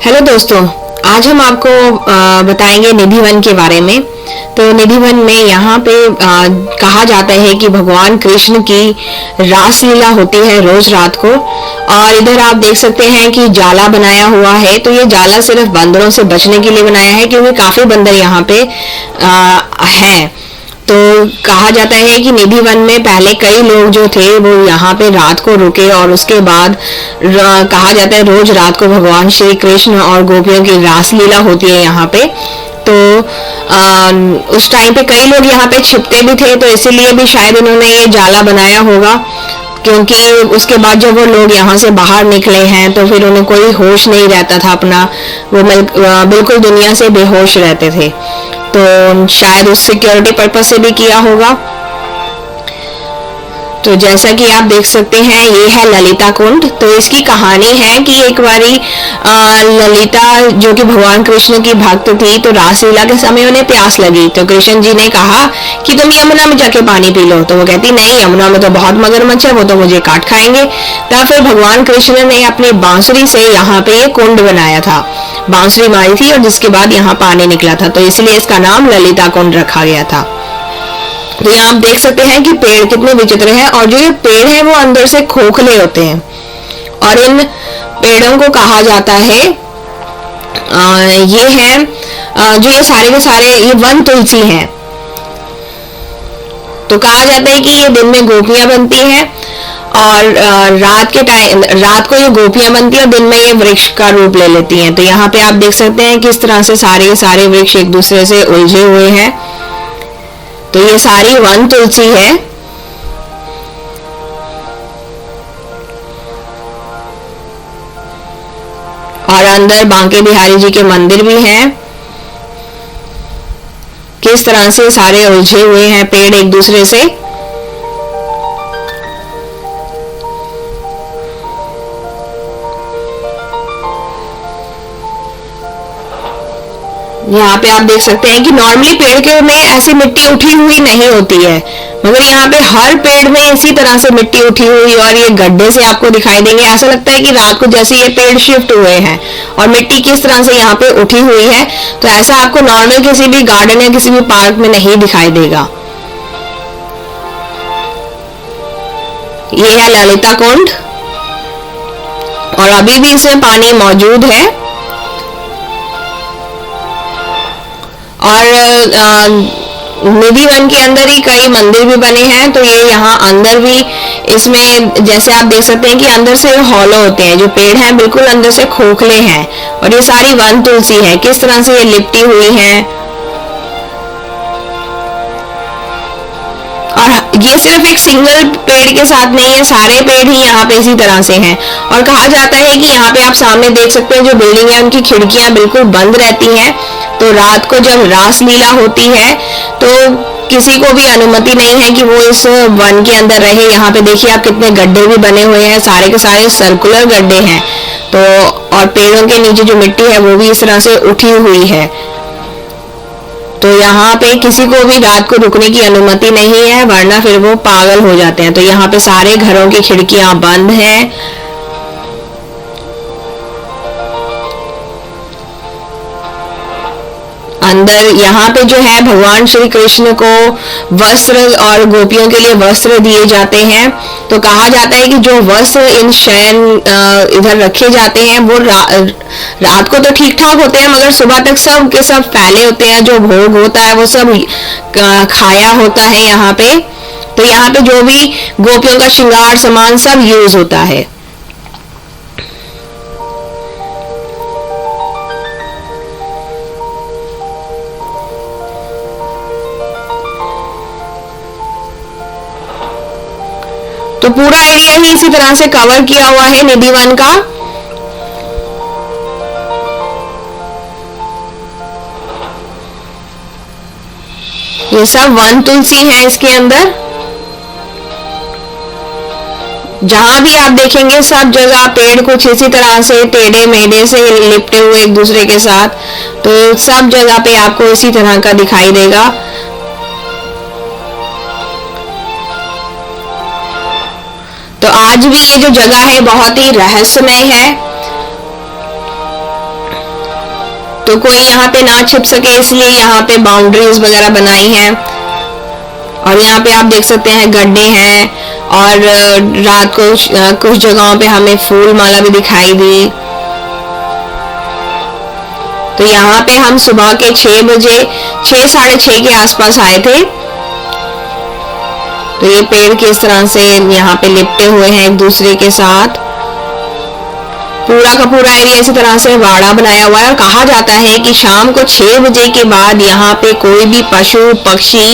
Hello दोस्तों, आज हम आपको बताएंगे निधि वन के बारे में। तो निधि वन में यहाँ पे कहा जाता है कि भगवान कृष्ण की रासलीला होती है रोज रात को। और इधर आप देख सकते हैं कि जाला बनाया हुआ है। तो ये जाला सिर्फ बंदरों से बचने के लिए बनाया है, क्योंकि काफी बंदर यहाँ पे हैं। तो कहा जाता है कि निधि वन में पहले कई लोग जो थे वो यहाँ पे रात को रुके, और उसके बाद कहा जाता है रोज रात को भगवान श्री कृष्ण और गोपियों की रासलीला होती है यहाँ पे। तो उस टाइम पे कई लोग यहाँ पे छिपते भी थे, तो इसीलिए भी शायद इन्होंने ये जाला बनाया होगा, क्योंकि उसके बाद जब वो लोग यहाँ से बाहर निकले हैं तो फिर उन्हें कोई होश नहीं रहता था अपना, वो बिल्कुल दुनिया से बेहोश रहते थे। तो शायद उस सिक्योरिटी पर्पस से भी किया होगा। तो जैसा कि आप देख सकते हैं, ये है ललिता कुंड। तो इसकी कहानी है कि एक बारी ललिता, जो कि भगवान कृष्ण की भक्त थी, तो रासलीला के समय उन्हें प्यास लगी। तो कृष्ण जी ने कहा कि तुम यमुना में जाके पानी पी लो। तो वो कहती नहीं, यमुना में तो बहुत मगरमच्छ है, वो तो मुझे काट खाएंगे। तब फिर भगवान कृष्ण ने अपनी बांसुरी से यहाँ पे ये कुंड बनाया था, बांसुरी मारी थी, और जिसके बाद यहाँ पानी निकला था। तो इसलिए इसका नाम ललिता कुंड रखा गया था। तो यहाँ आप देख सकते हैं कि पेड़ कितने विचित्र हैं, और जो ये पेड़ है वो अंदर से खोखले होते हैं, और इन पेड़ों को कहा जाता है ये है जो ये सारे के सारे ये वन तुलसी हैं। तो कहा जाता है कि ये दिन में गोपियां बनती हैं, और रात को ये गोपियां बनती है, और दिन में ये वृक्ष का रूप ले लेती हैं। तो यहाँ पे आप देख सकते हैं किस तरह से सारे के सारे वृक्ष एक दूसरे से उलझे हुए हैं। तो ये सारी वन तुलसी है। और अंदर बांके बिहारी जी के मंदिर भी हैं। किस तरह से सारे उलझे हुए हैं पेड़ एक दूसरे से। यहाँ पे आप देख सकते हैं कि नॉर्मली पेड़ के में ऐसी मिट्टी उठी हुई नहीं होती है, मगर यहाँ पे हर पेड़ में इसी तरह से मिट्टी उठी हुई, और ये गड्ढे से आपको दिखाई देंगे। ऐसा लगता है कि रात को जैसे ये पेड़ शिफ्ट हुए हैं, और मिट्टी किस तरह से यहाँ पे उठी हुई है। तो ऐसा आपको नॉर्मल किसी भी गार्डन या किसी भी पार्क में नहीं दिखाई देगा। ये है ललिता कुंड, और अभी भी इसमें पानी मौजूद है। और निधि वन के अंदर ही कई मंदिर भी बने हैं। तो ये यहाँ अंदर भी इसमें जैसे आप देख सकते हैं कि अंदर से हॉलो होते हैं, जो पेड़ हैं बिल्कुल अंदर से खोखले हैं, और ये सारी वन तुलसी है, किस तरह से ये लिपटी हुई है। और ये सिर्फ एक सिंगल पेड़ के साथ नहीं है, सारे पेड़ ही यहाँ पे इसी तरह से हैं। और कहा जाता है कि यहाँ पे आप सामने देख सकते हैं जो बिल्डिंग है उनकी खिड़कियां बिल्कुल बंद रहती हैं। तो रात को जब रासलीला होती है तो किसी को भी अनुमति नहीं है कि वो इस वन के अंदर रहे। यहाँ पे देखिए आप कितने गड्ढे भी बने हुए हैं, सारे के सारे सर्कुलर गड्ढे हैं। तो और पेड़ों के नीचे जो मिट्टी है वो भी इस तरह से उठी हुई है। तो यहाँ पे किसी को भी रात को रुकने की अनुमति नहीं है, वरना फिर वो पागल हो जाते हैं। तो यहाँ पे सारे घरों की खिड़कियां बंद हैं। अंदर यहाँ पे जो है भगवान श्री कृष्ण को वस्त्र और गोपियों के लिए वस्त्र दिए जाते हैं। तो कहा जाता है कि जो वस्त्र इन शयन इधर रखे जाते हैं वो रात को तो ठीक ठाक होते हैं, मगर सुबह तक सब के सब फैले होते हैं। जो भोग होता है वो सब खाया होता है यहाँ पे। तो यहाँ पे जो भी गोपियों का श्रृंगार सामान सब यूज होता है। तो पूरा एरिया ही इसी तरह से कवर किया हुआ है निधि वन का। ये सब वन तुलसी है इसके अंदर। जहां भी आप देखेंगे सब जगह पेड़ कुछ इसी तरह से टेढ़े मेढ़े से लिपटे हुए एक दूसरे के साथ। तो सब जगह पे आपको इसी तरह का दिखाई देगा। तो आज भी ये जो जगह है बहुत ही रहस्यमय है, तो कोई यहाँ पे ना छिप सके इसलिए यहाँ पे बाउंड्रीज वगैरह बनाई हैं। और यहाँ पे आप देख सकते हैं गड्ढे हैं, और रात को कुछ जगहों पे हमें फूल माला भी दिखाई दी। तो यहाँ पे हम सुबह के 6 बजे 6 साढ़े 6 के आसपास आए थे। तो ये पेड़ किस तरह से यहाँ पे लिपटे हुए हैं एक दूसरे के साथ, पूरा का पूरा एरिया इसी तरह से वाड़ा बनाया हुआ है। और कहा जाता है कि शाम को 6 बजे के बाद यहाँ पे कोई भी पशु पक्षी,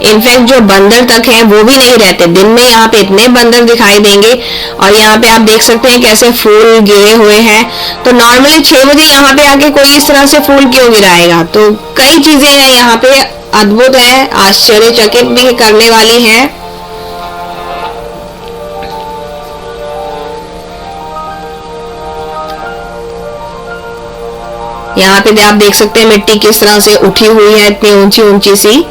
इनफैक्ट जो बंदर तक हैं वो भी नहीं रहते। दिन में यहाँ पे इतने बंदर दिखाई देंगे। और यहाँ पे आप देख सकते हैं कैसे फूल गिरे हुए हैं। तो नॉर्मली 6 बजे यहाँ पे आके कोई इस तरह से फूल क्यों गिराएगा। तो कई चीजें हैं यहाँ पे, अद्भुत है, आश्चर्यचकित भी करने वाली है। यहाँ पे आप देख सकते हैं मिट्टी किस तरह से उठी हुई है, इतनी ऊंची ऊंची सी।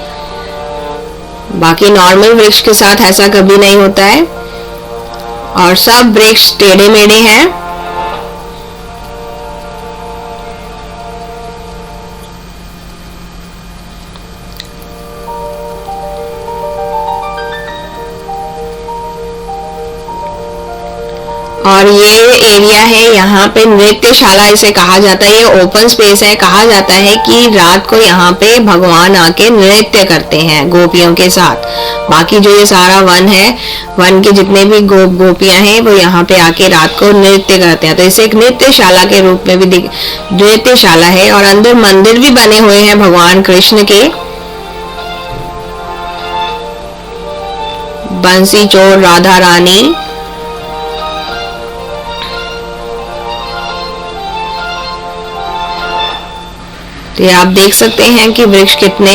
बाकी नॉर्मल वृक्ष के साथ ऐसा कभी नहीं होता है, और सब वृक्ष टेढ़े मेढ़े हैं। और ये एरिया है, यहाँ पे नृत्यशाला इसे कहा जाता है। ये ओपन स्पेस है। कहा जाता है कि रात को यहाँ पे भगवान आके नृत्य करते हैं गोपियों के साथ। बाकी जो ये सारा वन है, वन के जितने भी गोपियां हैं वो यहाँ पे आके रात को नृत्य करते हैं। तो इसे एक नृत्यशाला के रूप में भी नृत्यशाला है। और अंदर मंदिर भी बने हुए हैं भगवान कृष्ण के। बंसी चोर राधा रानी। तो ये आप देख सकते हैं कि वृक्ष कितने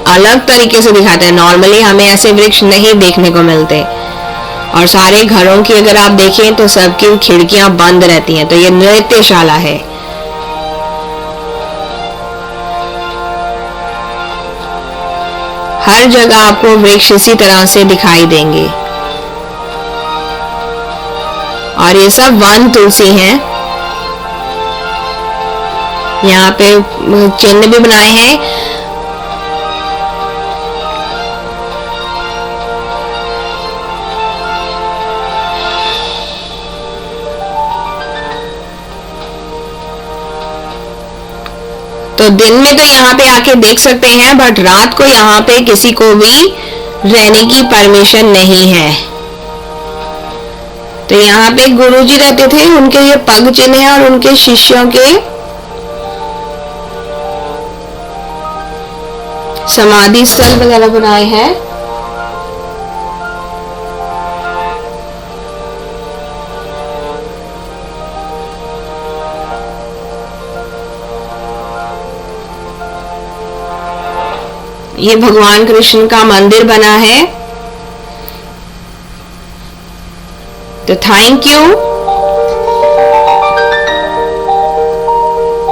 अलग तरीके से दिखाते हैं। नॉर्मली हमें ऐसे वृक्ष नहीं देखने को मिलते। और सारे घरों की अगर आप देखें तो सबकी खिड़कियां बंद रहती हैं। तो ये नृत्यशाला है। हर जगह आपको वृक्ष इसी तरह से दिखाई देंगे। और ये सब वन तुलसी हैं। यहाँ पे चिन्ह भी बनाए हैं। तो दिन में तो यहाँ पे आके देख सकते हैं, बट रात को यहाँ पे किसी को भी रहने की परमिशन नहीं है। तो यहाँ पे गुरुजी रहते थे, उनके ये पग चिन्ह है और उनके शिष्यों के समाधि स्थल वगैरह बनाए हैं। ये भगवान कृष्ण का मंदिर बना है। तो थैंक यू।